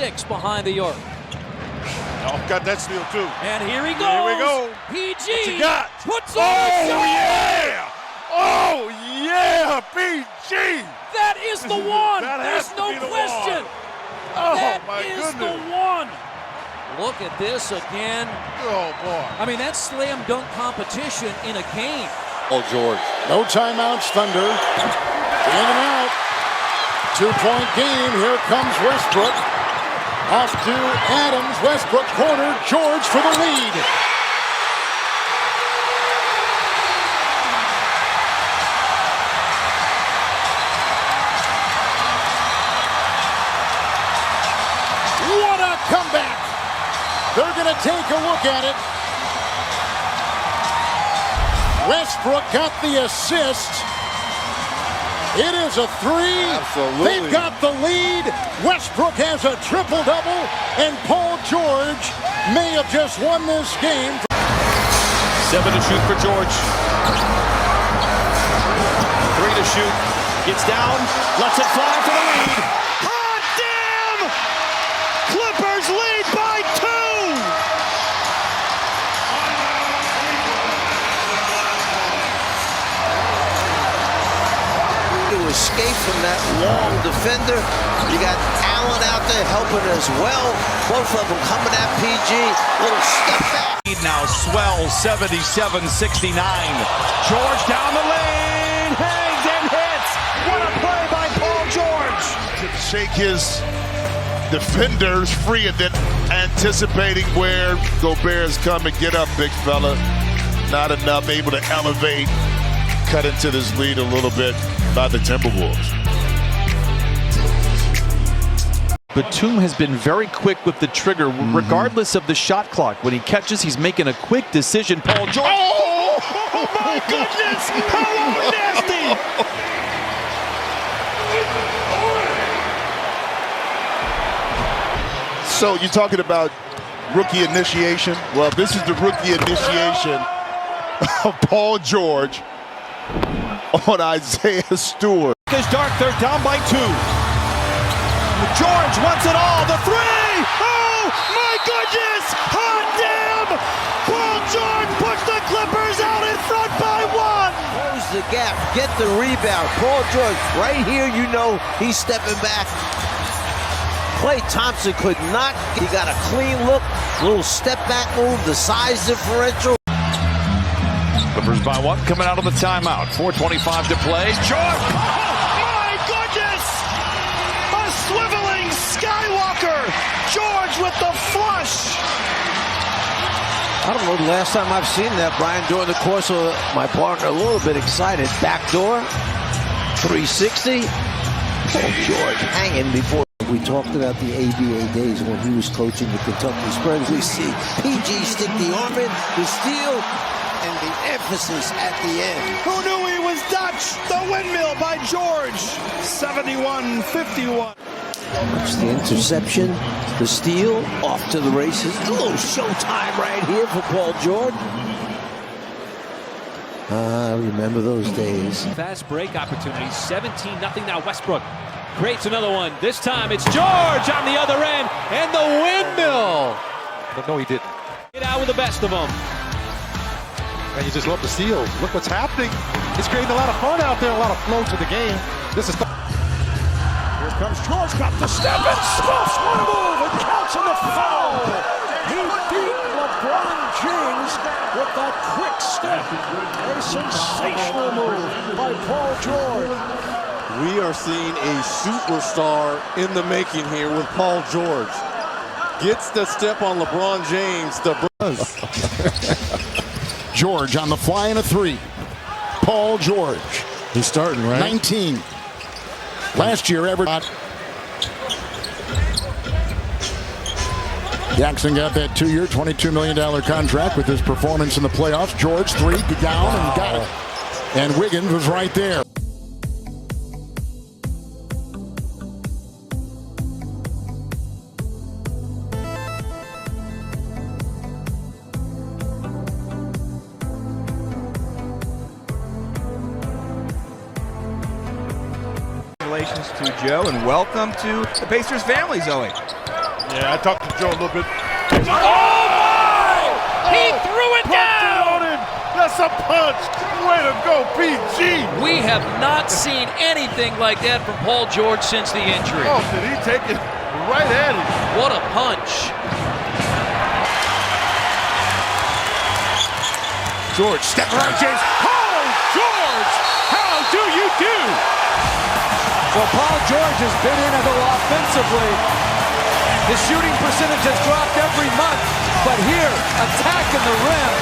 6 behind the arc. Oh, got that steal too. And here he goes. Here we go. PG What you got? puts on a shot. Yeah! Oh yeah, PG. That is the one. That There's has to no be the question. one. Oh that my is goodness. the one. Look at this again. Oh boy. I mean, that's slam dunk competition in a game. Oh, George. No timeouts, Thunder. In and out. 2-point game. Here comes Westbrook. Off to Adams. Westbrook corner. George for the lead. What a comeback. They're going to take a look at it. Westbrook got the assist. It is a 3. Absolutely. They've got the lead. Westbrook has a triple-double, and Paul George may have just won this game. 7 to shoot for George. 3 to shoot. Gets down, lets it fly for the lead. Hot damn! Clippers lead by 2! To escape from that long defender. You got Allen out there helping as well. Both of them coming at PG. Little step back. Now swells 77-69. George down the lane, hangs and hits. What a play by Paul George. To shake his defenders free and then anticipating where Gobert's coming. Get up, big fella. Not enough, able to elevate, cut into this lead a little bit by the Timberwolves. Batum has been very quick with the trigger, regardless of the shot clock. When he catches, he's making a quick decision. Paul George. Oh my goodness! How nasty! So you're talking about rookie initiation? Well, this is the rookie initiation of Paul George on Isaiah Stewart. It's dark. They're down by 2. George wants it all. The 3. Oh my goodness! Hot damn! Paul George puts the Clippers out in front by 1. Close the gap. Get the rebound. Paul George right here, you know he's stepping back. Klay Thompson could not. He got a clean look. Little step back move. The size differential. Clippers by 1 coming out of the timeout. 4:25 to play. George. Oh my goodness! A swiveling Skywalker. George with the flush. I don't know the last time I've seen that, Brian, during the course of my partner a little bit excited. Backdoor. 360. Paul George hanging before. We talked about the ABA days when he was coaching the Kentucky Spurs. We see PG stick the arm in, the steal, and the emphasis at the end. Who knew he was Dutch? The windmill by George. 71-51. It's the interception, the steal, off to the races. A little showtime right here for Paul George. I remember those days. Fast break opportunity. 17-0 now. Westbrook creates another one. This time it's George on the other end. And the windmill. But no, he didn't. Get out with the best of them. And you just love the steal. Look what's happening. It's creating a lot of fun out there, a lot of flow to the game. This is. Here comes George, got the step and scuffs one move and counts on the foul. He beat LeBron James with that quick step. A sensational move by Paul George. We are seeing a superstar in the making here with Paul George. Gets the step on LeBron James. George on the fly in a 3. Paul George. He's starting, right? 19. Last year, Jackson got that 2-year, $22 million contract with his performance in the playoffs. George, 3, down and got it. And Wiggins was right there. Congratulations to Joe and welcome to the Pacers family, Zoe. Yeah, I talked to Joe a little bit. Oh my! He threw it down! That's a punch. Way to go, PG. We have not seen anything like that from Paul George since the injury. Oh, did he take it right at him? What a punch. George, step around, James. Paul George! How do you do? Well, Paul George has been in a little offensively. His shooting percentage has dropped every month, but here, attacking the rim,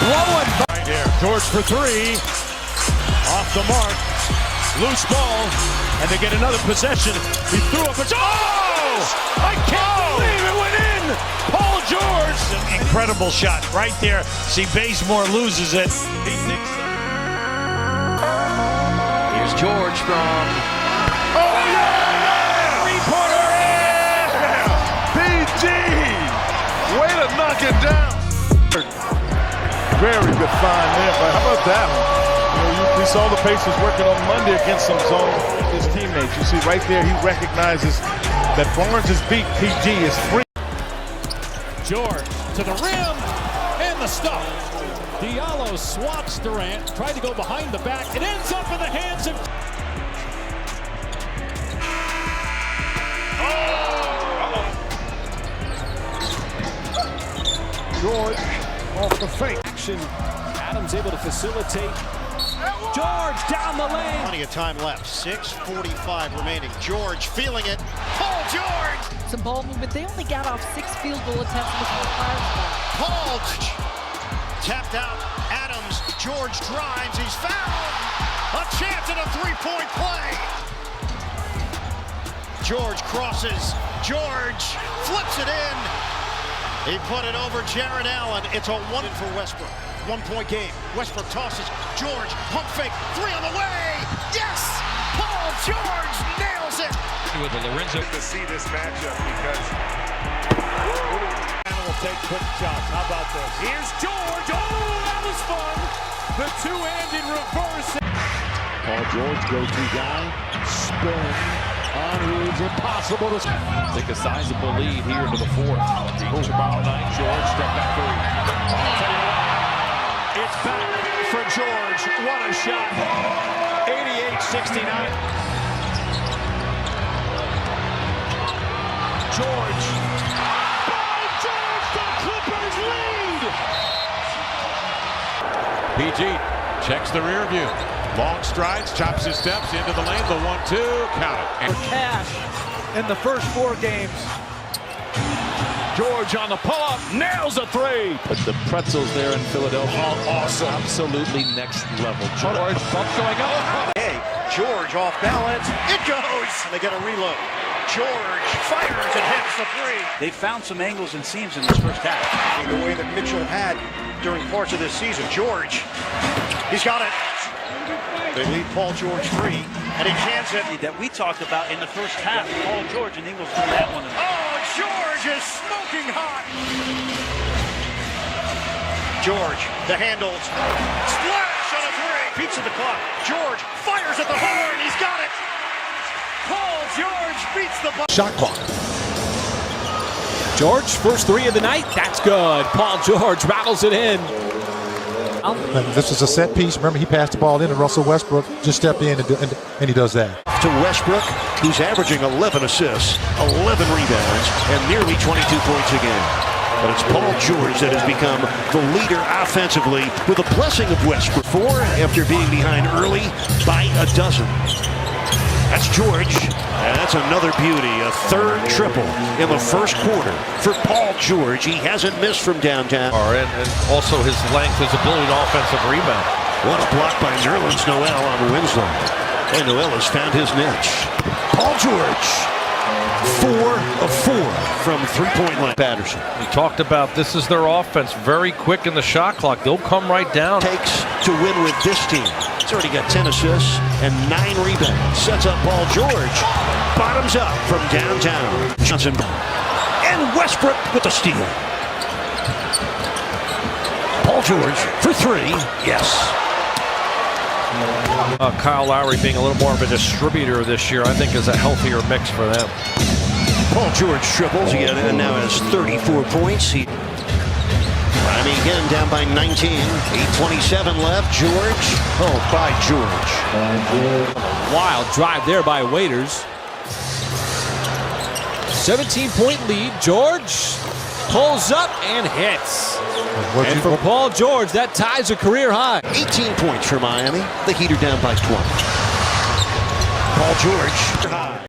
blowing by. Right here, George for three, off the mark, loose ball, and they get another possession. He threw up a, oh! I can't believe it went in! Paul George! An incredible shot right there. See, Bazemore loses it. Here's George from... Oh, yeah! Three-pointer in! PG! Way to knock it down. Very good find there, but how about that one? We saw the Pacers working on Monday against some zone his teammates. You see right there, he recognizes that Barnes' beat PG is free. George to the rim and the stop. Diallo swats Durant, tried to go behind the back. It ends up in the hands of... George off the fake. Action. Adams able to facilitate. George down the lane. Plenty of time left. 6:45 remaining. George feeling it. Paul George. Some ball movement. They only got off 6 field goal attempts before fire. Paul tapped out. Adams. George drives. He's fouled. A chance at a three-point play. George crosses. George flips it in. He put it over Jared Allen. It's a one for Westbrook. 1-point game. Westbrook tosses. George, pump fake. Three on the way. Yes! Paul George nails it. With the Lorenzo. To see this matchup because Will take quick shots. How about this? Here's George. Oh, that was fun. The two-hand in reverse. Paul George, go-to guy, spin on Reeves, impossible to. Take a sizable lead here into the fourth. Tomorrow night, George step back three. It's back for George. What a shot. 88-69. George. By George, the Clippers lead. PG checks the rear view. Long strides, chops his steps into the lane. The 1-2, count it. For cash in the first 4 games. George on the pull-up, nails a three. But the pretzels there in Philadelphia, awesome. Absolutely next level. George, bump going up. Hey, George off balance. It goes. And they get a reload. George fires and hits the three. They found some angles and seams in this first half. The way that Mitchell had during parts of this season. George, he's got it. They lead Paul George free, and he cans it. That we talked about in the first half. Paul George and Ingles won that one. Oh, George is smoking hot. George, the handles. Splash on a three. Beats at the clock. George fires at the horn. He's got it. Paul George beats the Shot clock. George, first three of the night. That's good. Paul George rattles it in. And this is a set piece. Remember, he passed the ball in, and Russell Westbrook just stepped in and he does that. to Westbrook, who's averaging 11 assists, 11 rebounds, and nearly 22 points a game. But it's Paul George that has become the leader offensively with the blessing of Westbrook. 4 after being behind early by a dozen. That's George, and that's another beauty. A third triple in the first quarter for Paul George. He hasn't missed from downtown. And also his length, his ability to offensive rebound. What a block by Nerlens Noel on Winslow. And Noel has found his niche. Paul George, 4 of 4 from three-point line. Patterson. We talked about this is their offense, very quick in the shot clock. They'll come right down. Takes to win with this team. He's already got 10 assists and 9 rebounds. Sets up Paul George. Bottoms up from downtown. Johnson. And Westbrook with the steal. Paul George for 3. Yes. Kyle Lowry being a little more of a distributor this year, I think, is a healthier mix for them. Paul George triples again and now has 34 points. Miami again down by 19. 8:27 left. George. Oh, by George. Wild drive there by Waiters. 17-point lead. George pulls up and hits. And for Paul George, that ties a career high. 18 points for Miami. The Heat are down by 20. Paul George.